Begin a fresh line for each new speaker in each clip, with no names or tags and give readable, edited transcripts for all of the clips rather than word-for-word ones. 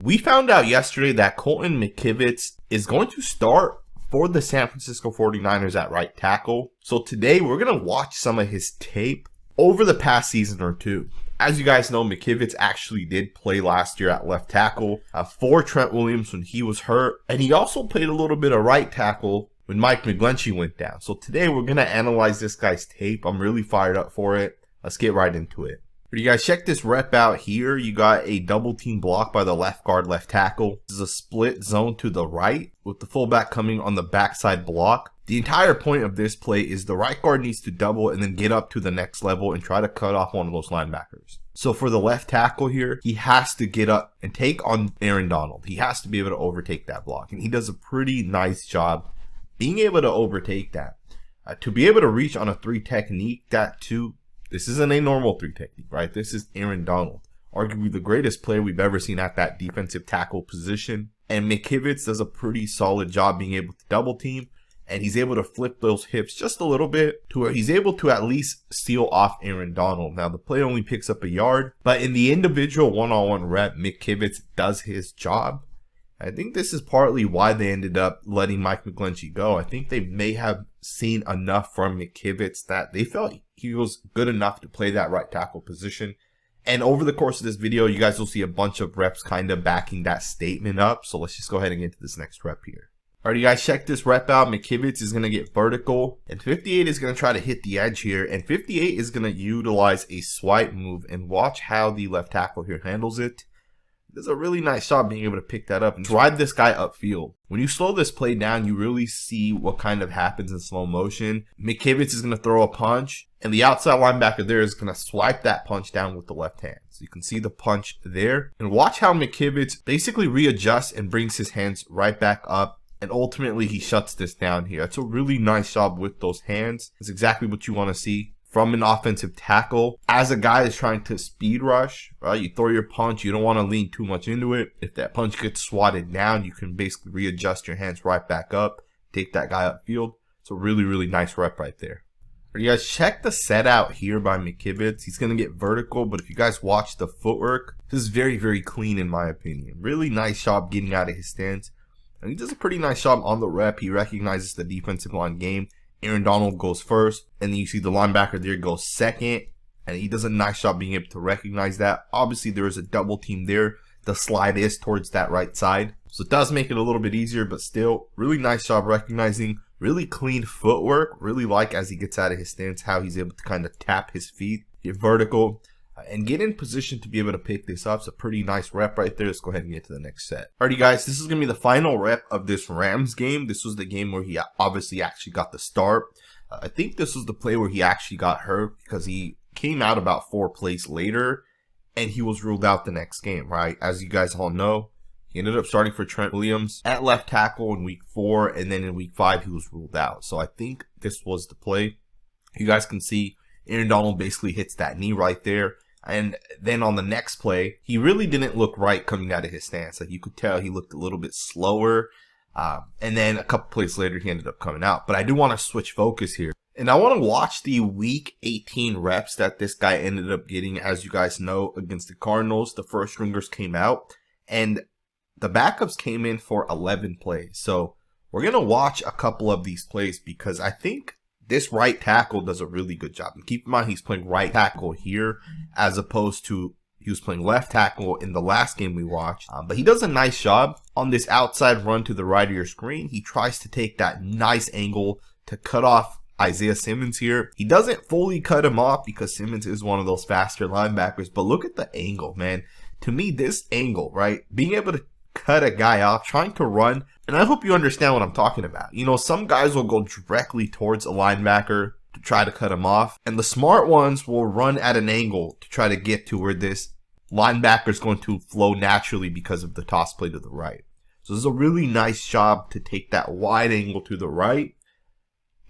We found out yesterday that Colton McKivitz is going to start for the San Francisco 49ers at right tackle. So today we're going to watch some of his tape over the past season or two. As you guys know, McKivitz actually did play last year at left tackle for Trent Williams when he was hurt. And he also played a little bit of right tackle when Mike McGlinchey went down. So today we're going to analyze this guy's tape. I'm really fired up for it. Let's get right into it. You guys, check this rep out here. You got a double team block by the left guard, left tackle. This is a split zone to the right with the fullback coming on the backside block. The entire point of this play is the right guard needs to double and then get up to the next level and try to cut off one of those linebackers. So for the left tackle here, he has to get up and take on Aaron Donald. He has to be able to overtake that block, and he does a pretty nice job being able to overtake that. To be able to reach on a 3 technique, this isn't a normal 3 technique, right? This is Aaron Donald, arguably the greatest player we've ever seen at that defensive tackle position. And McKivitz does a pretty solid job being able to double team, and he's able to flip those hips just a little bit to where he's able to at least steal off Aaron Donald. Now, the play only picks up a yard, but in the individual one-on-one rep, McKivitz does his job. I think this is partly why they ended up letting Mike McGlinchey go. I think they may have seen enough from McKivitz that they felt he was good enough to play that right tackle position. And over the course of this video, you guys will see a bunch of reps kind of backing that statement up. So let's just go ahead and get to this next rep here. All right, you guys, check this rep out. McKivitz is going to get vertical, and 58 is going to try to hit the edge here. And 58 is going to utilize a swipe move, and watch how the left tackle here handles it. Does a really nice job being able to pick that up and drive this guy upfield. When you slow this play down, you really see what kind of happens in slow motion. McKivitz is going to throw a punch, and the outside linebacker there is going to swipe that punch down with the left hand. So you can see the punch there. And watch how McKivitz basically readjusts and brings his hands right back up. And ultimately, he shuts this down here. It's a really nice job with those hands. It's exactly what you want to see from an offensive tackle. As a guy that's trying to speed rush, right? You throw your punch, you don't want to lean too much into it. If that punch gets swatted down, you can basically readjust your hands right back up, take that guy upfield. It's a really, really nice rep right there. You guys, check the set out here by McKivitz. He's going to get vertical, but if you guys watch the footwork, this is very, very clean in my opinion. Really nice job getting out of his stance. And he does a pretty nice job on the rep. He recognizes the defensive line game. Aaron Donald goes first, and then you see the linebacker there goes second, and he does a nice job being able to recognize that. Obviously, there is a double team there. The slide is towards that right side, so it does make it a little bit easier, but still, really nice job recognizing. Really clean footwork. Really like as he gets out of his stance how he's able to kind of tap his feet, get vertical, and get in position to be able to pick this up. It's a pretty nice rep right there. Let's go ahead and get to the next set. Alrighty, guys, this is going to be the final rep of this Rams game. This was the game where he obviously actually got the start. I think this was the play where he actually got hurt because he came out about 4 plays later and he was ruled out the next game, right? As you guys all know, he ended up starting for Trent Williams at left tackle in week 4, and then in week 5 he was ruled out. So I think this was the play. You guys can see Aaron Donald basically hits that knee right there. And then on the next play, he really didn't look right coming out of his stance. Like you could tell he looked a little bit slower. And then a couple plays later, he ended up coming out. But I do want to switch focus here. And I want to watch the week 18 reps that this guy ended up getting. As you guys know, against the Cardinals, the first stringers came out. And the backups came in for 11 plays. So we're going to watch a couple of these plays because I think this right tackle does a really good job. And keep in mind, he's playing right tackle here as opposed to he was playing left tackle in the last game we watched. But he does a nice job on this outside run to the right of your screen. He tries to take that nice angle to cut off Isaiah Simmons here. He doesn't fully cut him off because Simmons is one of those faster linebackers. But look at the angle, man. To me, this angle, right? Being able to cut a guy off, trying to run. And I hope you understand what I'm talking about. You know, some guys will go directly towards a linebacker to try to cut him off. And the smart ones will run at an angle to try to get to where this linebacker is going to flow naturally because of the toss play to the right. So this is a really nice job to take that wide angle to the right.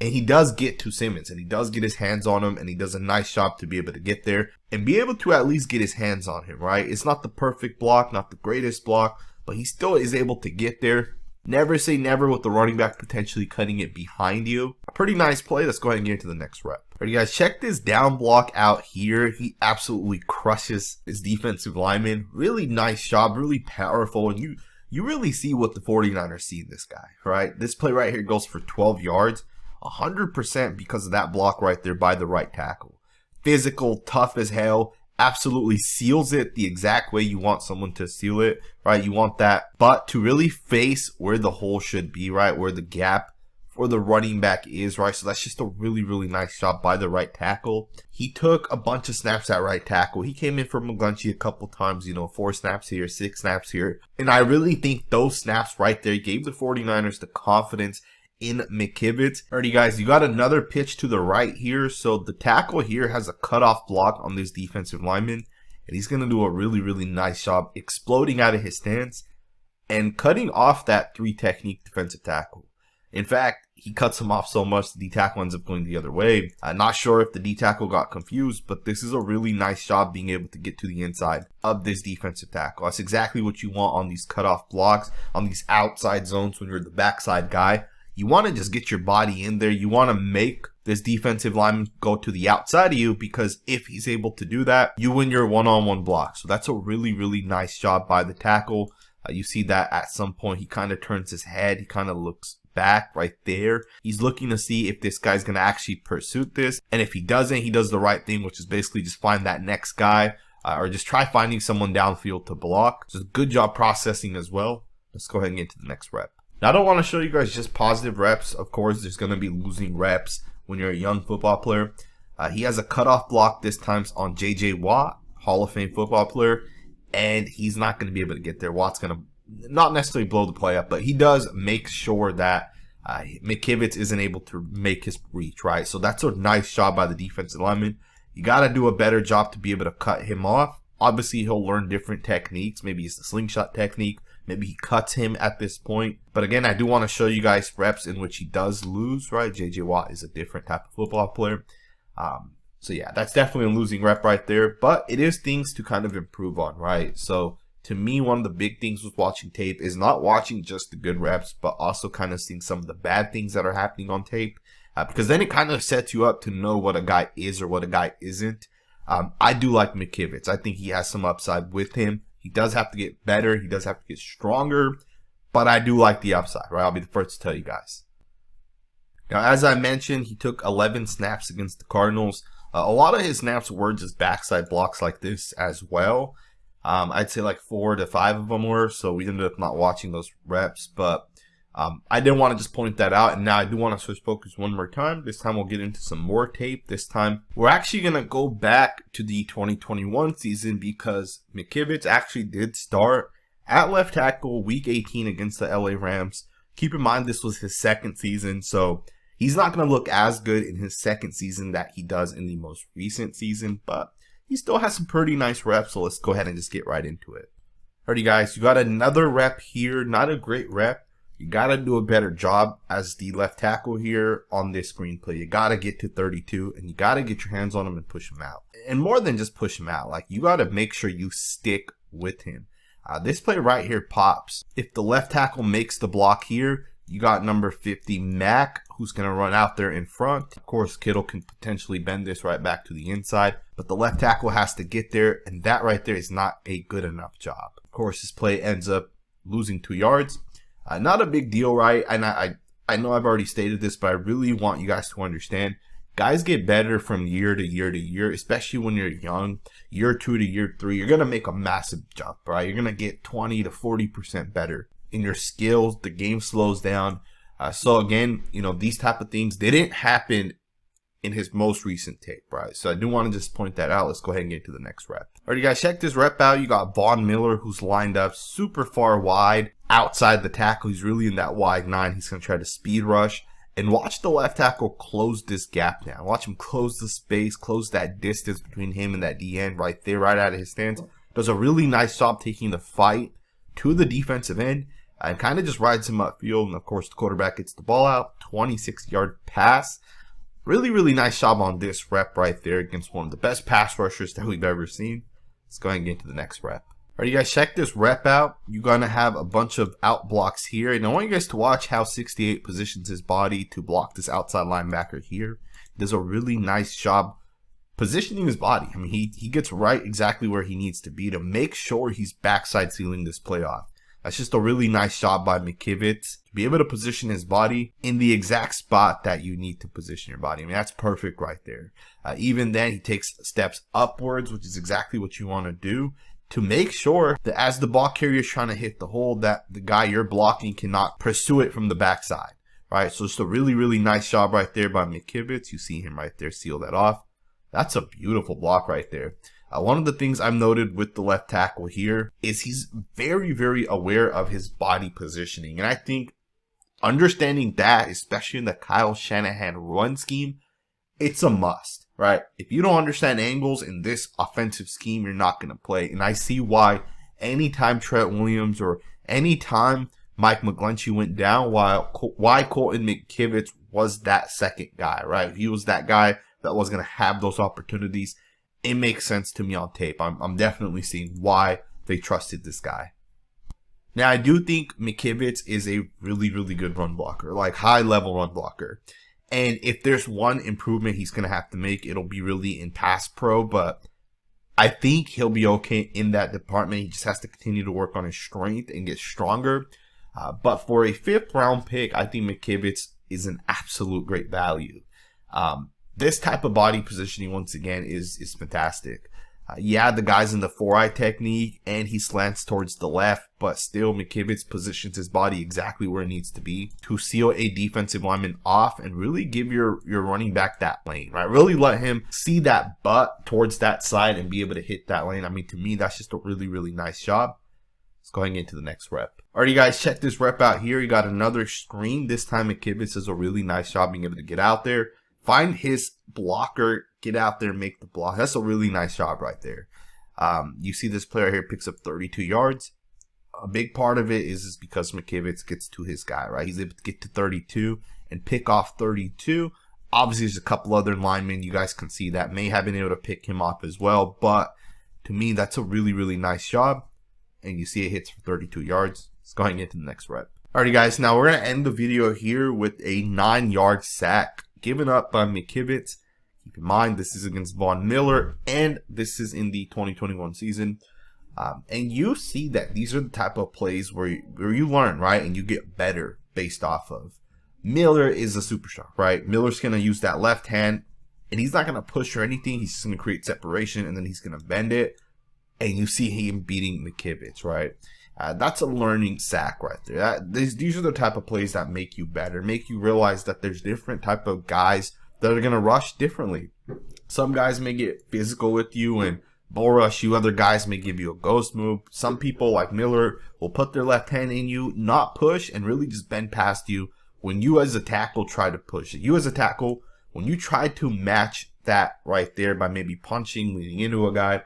And he does get to Simmons, and he does get his hands on him, and he does a nice job to be able to get there and be able to at least get his hands on him, right? It's not the perfect block, not the greatest block, but he still is able to get there Never say never with the running back potentially cutting it behind you. A pretty nice play. Let's go ahead and get into the next rep. Alright guys, check this down block out here. He absolutely crushes his defensive lineman. Really nice job, really powerful, and you really see what the 49ers see in this guy, right? This play right here goes for 12 yards, 100% because of that block right there by the right tackle. Physical, tough as hell, absolutely seals it the exact way you want someone to seal it, right? You want that butt to really face where the hole should be, right? Where the gap for the running back is, right? So that's just a really, really nice job by the right tackle. He took a bunch of snaps at right tackle. He came in for McGlinchey a couple times, 4 snaps here, 6 snaps here. And I really think those snaps right there gave the 49ers the confidence in McKivitz. Alrighty guys, you got another pitch to the right here. So the tackle here has a cutoff block on this defensive lineman. And he's going to do a really, really nice job exploding out of his stance and cutting off that 3 technique defensive tackle. In fact, he cuts him off so much the D tackle ends up going the other way. Not sure if the D tackle got confused, but this is a really nice job being able to get to the inside of this defensive tackle. That's exactly what you want on these cutoff blocks, on these outside zones when you're the backside guy. You want to just get your body in there. You want to make this defensive lineman go to the outside of you, because if he's able to do that, you win your one-on-one block. So that's a really, really nice job by the tackle. You see that at some point he kind of turns his head. He kind of looks back right there. He's looking to see if this guy's going to actually pursue this. And if he doesn't, he does the right thing, which is basically just find that next guy or just try finding someone downfield to block. So good job processing as well. Let's go ahead and get to the next rep. Now, I don't want to show you guys just positive reps. Of course, there's going to be losing reps when you're a young football player. He has a cutoff block this time on J.J. Watt, Hall of Fame football player, and he's not going to be able to get there. Watt's going to not necessarily blow the play up, but he does make sure that McKivitz isn't able to make his reach, right? So that's a nice job by the defensive lineman. You got to do a better job to be able to cut him off. Obviously, he'll learn different techniques. Maybe it's the slingshot technique. Maybe he cuts him at this point. But again, I do want to show you guys reps in which he does lose, right? J.J. Watt is a different type of football player. So yeah, that's definitely a losing rep right there. But it is things to kind of improve on, right? So to me, one of the big things with watching tape is not watching just the good reps, but also kind of seeing some of the bad things that are happening on tape. Because then it kind of sets you up to know what a guy is or what a guy isn't. I do like McKivitz. I think he has some upside with him. He does have to get better. He does have to get stronger. But I do like the upside, right? I'll be the first to tell you guys. Now, as I mentioned, he took 11 snaps against the Cardinals. A lot of his snaps were just backside blocks like this as well. I'd say like 4 to 5 of them were. So we ended up not watching those reps. But I didn't want to just point that out. And now I do want to switch focus one more time. This time we'll get into some more tape. This time we're actually going to go back to the 2021 season, because McKivitz actually did start at left tackle week 18 against the LA Rams. Keep in mind, this was his second season, so he's not going to look as good in his second season that he does in the most recent season, but he still has some pretty nice reps, so let's go ahead and just get right into it. Alrighty guys, you got another rep here, not a great rep. You got to do a better job as the left tackle here on this screenplay. You got to get to 32, and you got to get your hands on him and push him out. And more than just push him out, like you got to make sure you stick with him. This play right here pops. If the left tackle makes the block here, you got number 50, Mack, who's going to run out there in front. Of course, Kittle can potentially bend this right back to the inside, but the left tackle has to get there, and that right there is not a good enough job. Of course, this play ends up losing 2 yards. Not a big deal, right? And I know I've already stated this, but I really want you guys to understand. Guys get better from year to year to year, especially when you're young. Year 2 to year 3, you're going to make a massive jump, right? You're going to get 20 to 40% better in your skills. The game slows down. So again, these type of things, they didn't happen in his most recent tape, right? So I do want to just point that out. Let's go ahead and get to the next rep. Alright, guys, check this rep out. You got Von Miller, who's lined up super far wide outside the tackle. He's really in that wide 9. He's going to try to speed rush. And watch the left tackle close this gap now. Watch him close the space, close that distance between him and that D-end right there, right out of his stance. Does a really nice job taking the fight to the defensive end and kind of just rides him upfield. And, of course, the quarterback gets the ball out. 26-yard pass. Really, really nice job on this rep right there against one of the best pass rushers that we've ever seen. Let's go ahead and get into the next rep. Alright, you guys, check this rep out. You're going to have a bunch of out blocks here. And I want you guys to watch how 68 positions his body to block this outside linebacker here. He does a really nice job positioning his body. I mean, he gets right exactly where he needs to be to make sure he's backside sealing this play off. That's just a really nice job by McKivitz to be able to position his body in the exact spot that you need to position your body. I mean, that's perfect right there. Even then, he takes steps upwards, which is exactly what you want to do to make sure that as the ball carrier is trying to hit the hole, that the guy you're blocking cannot pursue it from the backside, right? So it's a really, really nice job right there by McKivitz. You see him right there seal that off. That's a beautiful block right there. One of the things I've noted with the left tackle here is he's very, very aware of his body positioning. And I think understanding that, especially in the Kyle Shanahan run scheme, it's a must, right? If you don't understand angles in this offensive scheme, you're not going to play. And I see why anytime Trent Williams or anytime Mike McGlinchey went down, why Colton McKivitz was that second guy, right? He was that guy that was going to have those opportunities. It makes sense to me on tape. I'm definitely seeing why they trusted this guy. Now, I do think McKivitz is a really, really good run blocker, like high-level run blocker. And if there's one improvement he's going to have to make, it'll be really in pass pro. But I think he'll be okay in that department. He just has to continue to work on his strength and get stronger. But for a 5th-round pick, I think McKivitz is an absolute great value. This type of body positioning, once again, is fantastic. Yeah, the guy's in the 4-eye technique, and he slants towards the left, but still McKivitz positions his body exactly where it needs to be to seal a defensive lineman off and really give your running back that lane, right? Really let him see that butt towards that side and be able to hit that lane. I mean, to me, that's just a really, really nice job. Let's go into the next rep. All right, you guys, check this rep out here. You got another screen. This time McKivitz does a really nice job being able to get out there, find his blocker, get out there, and make the block. That's a really nice job right there. You see this player here picks up 32 yards. A big part of it is because McKivitz gets to his guy, right? He's able to get to 32 and pick off 32. Obviously, there's a couple other linemen you guys can see that may have been able to pick him off as well. But to me, that's a really, really nice job. And you see it hits for 32 yards. It's going into the next rep. Alrighty, guys. Now we're going to end the video here with a 9-yard sack given up by McKivitz. Keep in mind, this is against Von Miller, and this is in the 2021 season. And you see that these are the type of plays where you learn, right? And you get better based off of. Miller is a superstar, right? Miller's going to use that left hand, and he's not going to push or anything. He's just going to create separation, and then he's going to bend it. And you see him beating McKivitz, right? That's a learning sack right there. These are the type of plays that make you better, make you realize that there's different type of guys that are going to rush differently. Some guys may get physical with you and bull rush you. Other guys may give you a ghost move. Some people, like Miller, will put their left hand in you, not push, and really just bend past you when you as a tackle try to push it. You as a tackle, when you try to match that right there by maybe punching, leading into a guy,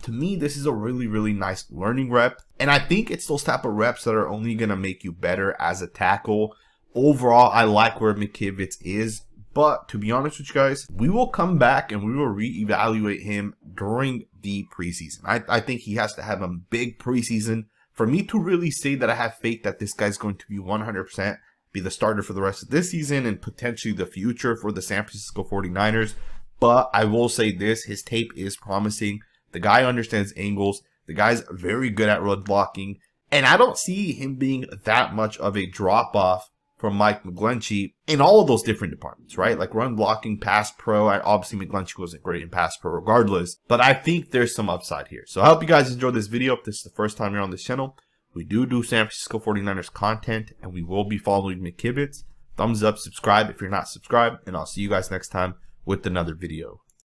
to me, this is a really, really nice learning rep. And I think it's those type of reps that are only going to make you better as a tackle. Overall, I like where McKivitz is. But to be honest with you guys, we will come back and we will reevaluate him during the preseason. I think he has to have a big preseason for me to really say that I have faith that this guy's going to be 100% be the starter for the rest of this season and potentially the future for the San Francisco 49ers. But I will say this, his tape is promising. The guy understands angles. The guy's very good at run blocking. And I don't see him being that much of a drop-off from Mike McGlinchey in all of those different departments, right? Like run blocking, pass pro. Obviously, McGlinchey wasn't great in pass pro regardless. But I think there's some upside here. So I hope you guys enjoyed this video. If this is the first time you're on this channel, we do San Francisco 49ers content. And we will be following McKivitz. Thumbs up, subscribe if you're not subscribed. And I'll see you guys next time with another video.